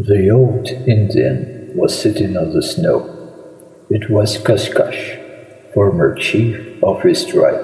The old Indian was sitting on the snow. It was Kashkash, former chief of his tribe.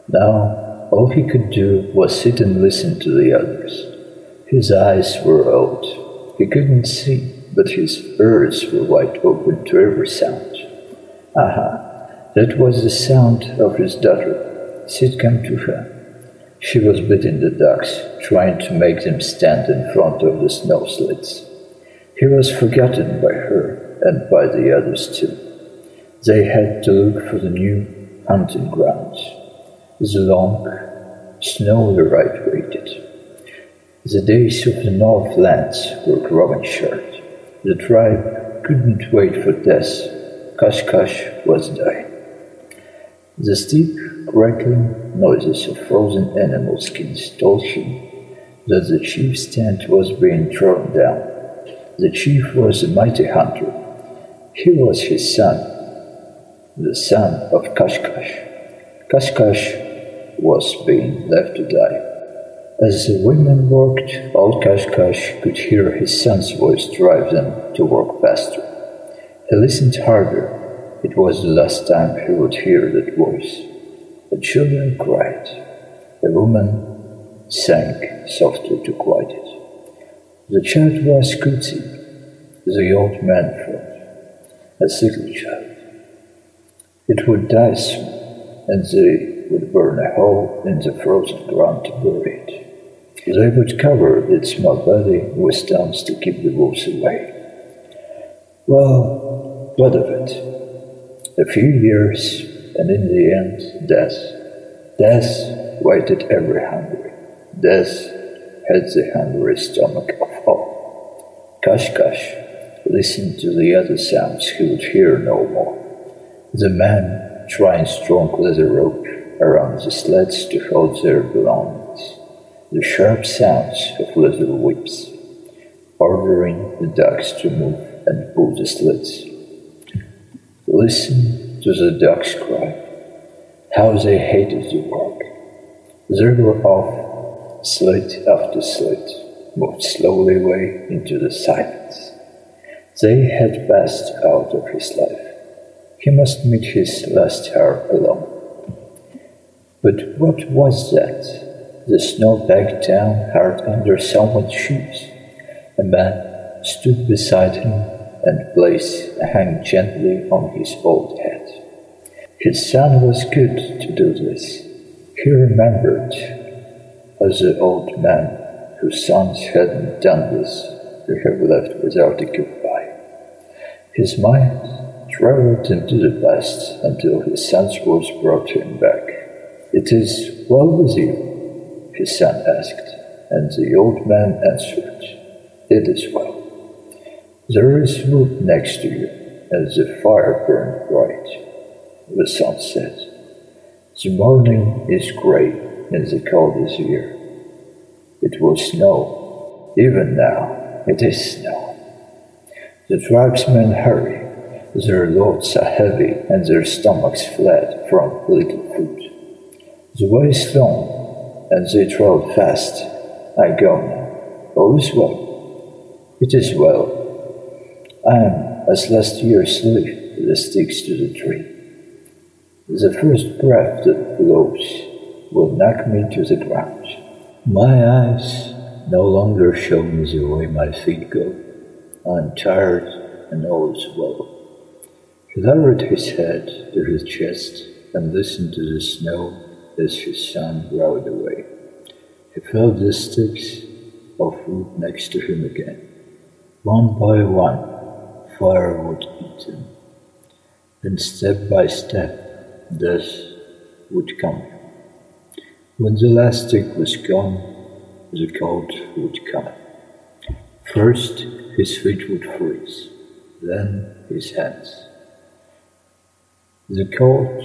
Now all he could do was sit and listen to the others. His eyes were old. He couldn't see, but his ears were wide open to every sound. Aha, that was the sound of his daughter. Sid came to her. She was beating the ducks, trying to make them stand in front of the snow sleds. He was forgotten by her and by the others too. They had to look for the new hunting grounds. The long, snowy ride waited. The days of the Northlands were growing short. The tribe couldn't wait for death. Kashkash was dying. The steep, crackling noises of frozen animal skins told him that the chief's tent was being thrown down. The chief was a mighty hunter. He was his son, the son of Kashkash. Kashkash was being left to die. As the women worked, old Kashkash could hear his son's voice drive them to work faster. He listened harder. It was the last time he would hear that voice. The children cried. A woman sang softly to quiet it. The child was Kuti, the old man thought, a sickly child. It would die soon, and they would burn a hole in the frozen ground to bury it. They would cover its small body with stones to keep the wolves away. Well, what of it? A few years, and in the end, death. Death waited every hungry. Death had the hungry stomach of all. Kashkash listened to the other sounds he would hear no more. The men tying strong leather rope around the sleds to hold their belongings. The sharp sounds of leather whips, ordering the dogs to move and pull the sleds. Listen to the ducks cry. How they hated the work. They were off, sled after sled, moved slowly away into the silence. They had passed out of his life. He must meet his last hour alone. But what was that? The snow packed down hard under someone's shoes. A man stood beside him and placed a hand gently on his old head. His son was good to do this. He remembered as the old man whose sons hadn't done this would have left without a goodbye. His mind traveled into the past until his son's voice brought him back. "It is well with you?" his son asked, and the old man answered, "It is well. There is wood next to you, and the fire burned bright." The son said, "The morning is grey and the cold is here. It will snow. Even now it is snow." The tribesmen hurry. Their loads are heavy and their stomachs flat from little food. The way is long and they travel fast. I go now. All is well. It is well. I am as last year's leaf that sticks to the tree. The first breath that blows will knock me to the ground. My eyes no longer show me the way my feet go. I am tired and all is well. He lowered his head to his chest and listened to the snow as his son rode away. He felt the sticks of wood next to him again. One by one, fire would eat them. Then step by step, death would come. When the last stick was gone, the cold would come. First, his feet would freeze, then his hands. The cold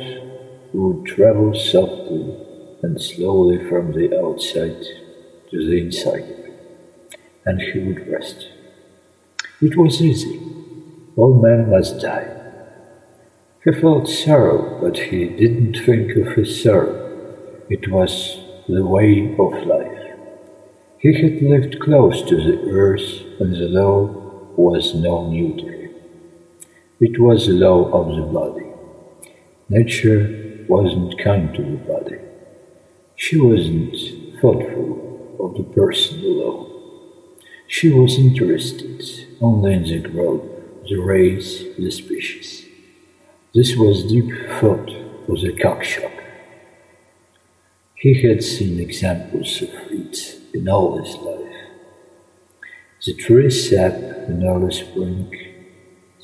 would travel softly and slowly from the outside to the inside, and he would rest. It was easy. All men must die. He felt sorrow, but he didn't think of his sorrow. It was the way of life. He had lived close to the earth and the law was no new to him. It was the law of the body. Nature wasn't kind to the body. She wasn't thoughtful of the person alone. She was interested only in the growth, the race, the species. This was deep thought for the cockshock. He had seen examples of it in all his life. The tree sap in early spring,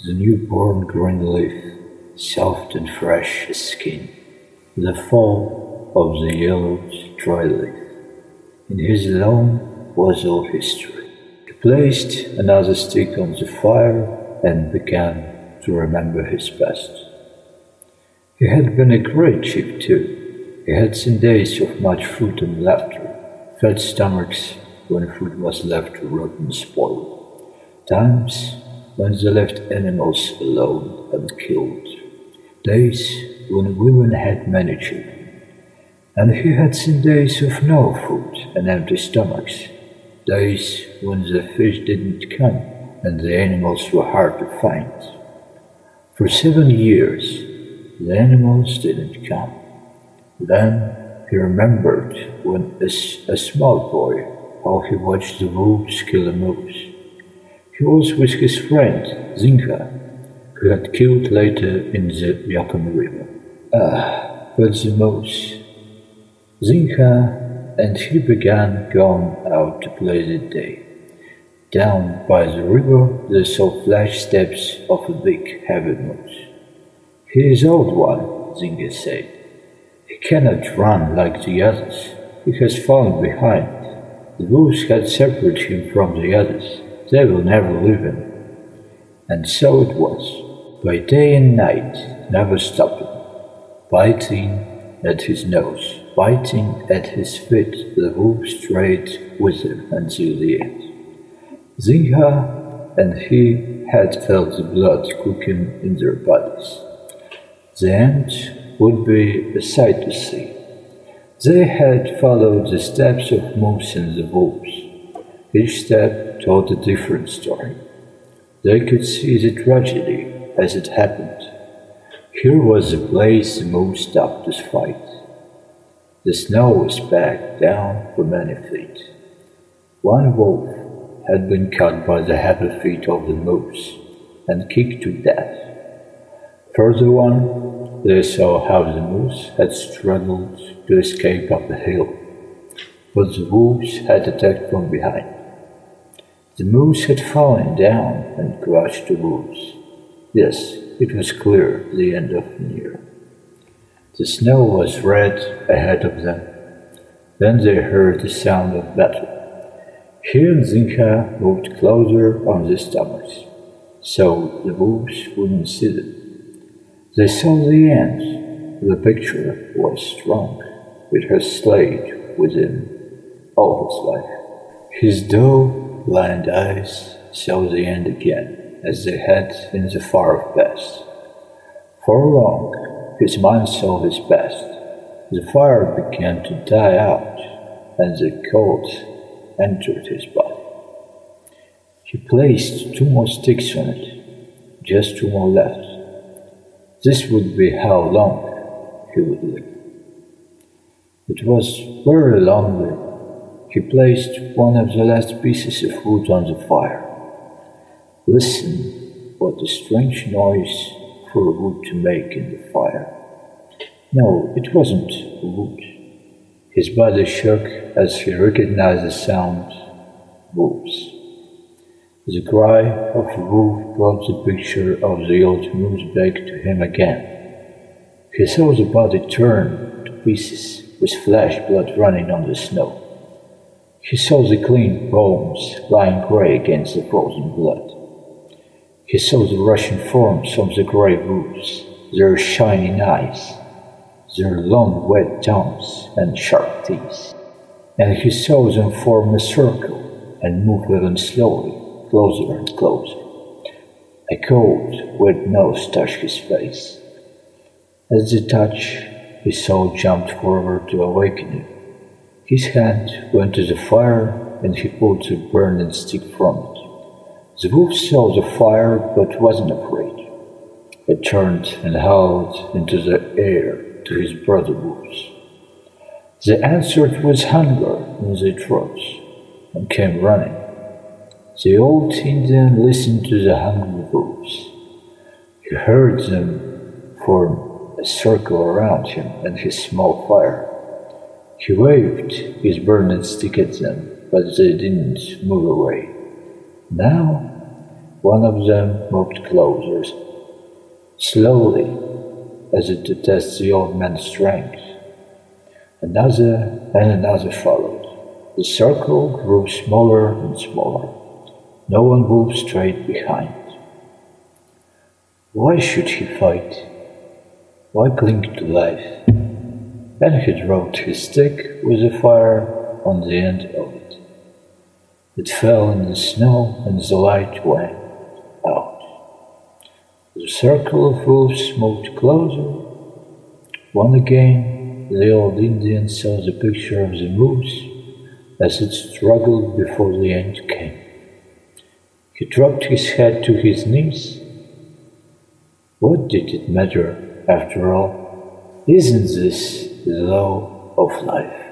the newborn green leaf, soft and fresh as skin, the fall of the yellowed dry leaf. In his lawn was all history. He placed another stick on the fire and began to remember his past. He had been a great chief too. He had seen days of much food and laughter, fed stomachs when food was left to rot and spoil, times when they left animals alone unkilled, days when women had many children. And he had seen days of no food and empty stomachs, days when the fish didn't come and the animals were hard to find. For 7 years, the animals didn't come. Then he remembered when a small boy how he watched the wolves kill a moose. He was with his friend Zinka, who had killed later in the Yukon River. But the moose. Zinka and he began going out to play that day. Down by the river they saw flash steps of a big heavy moose. He is old one, Zinka said. He cannot run like the others. He has fallen behind. The wolves had separated him from the others. They will never leave him. And so it was. By day and night, never stopping, biting at his nose, biting at his feet, the wolves strayed with him until the end. Zinka and he had felt the blood cooking in their bodies. The end would be a sight to see. They had followed the steps of moose and the wolves. Each step told a different story. They could see the tragedy as it happened. Here was the place the moose stopped to fight. The snow was packed down for many feet. One wolf had been caught by the heavy feet of the moose and kicked to death. Further on, they saw how the moose had struggled to escape up a hill, but the wolves had attacked from behind. The moose had fallen down and crushed the wolves. Yes, it was clear the end of the year. The snow was red ahead of them. Then they heard the sound of battle. Here Zinka moved closer on the stomachs, so the wolves wouldn't see them. They saw the end. The picture was strong. It has stayed with him all his life. His dull, blind eyes saw the end again, as they had in the far past. For long, his mind saw his past. The fire began to die out, and the cold entered his body. He placed 2 more sticks on it, just 2 more left. This would be how long he would live. It was very lonely. He placed one of the last pieces of wood on the fire. Listen, what a strange noise for wood to make in the fire. No, it wasn't wood. His body shook as he recognized the sound. Wolves. The cry of a wolf brought the picture of the old moose back to him again. He saw the body turn to pieces, with flesh blood running on the snow. He saw the clean bones lying grey against the frozen blood. He saw the rushing forms of the grey wolves, their shining eyes, their long wet tongues and sharp teeth. And he saw them form a circle and move even slowly, closer and closer. A cold, wet nose touched his face. At the touch, his soul jumped forward to awaken him. His hand went to the fire and he pulled the burning stick from it. The wolf saw the fire but wasn't afraid. It turned and howled into the air to his brother wolves. They answered with hunger in their throats and came running. The old Indian listened to the hungry wolves. He heard them form a circle around him and his small fire. He waved his burning stick at them, but they didn't move away. Now, one of them moved closer, slowly, as if to test the old man's strength. Another and another followed. The circle grew smaller and smaller. No one moved straight behind. Why should he fight? Why cling to life? And he dropped his stick with a fire on the end of it. It fell in the snow and the light went out. The circle of wolves moved closer. One again, the old Indian saw the picture of the moose as it struggled before the end came. He dropped his head to his knees. What did it matter, after all? Isn't this the law of life?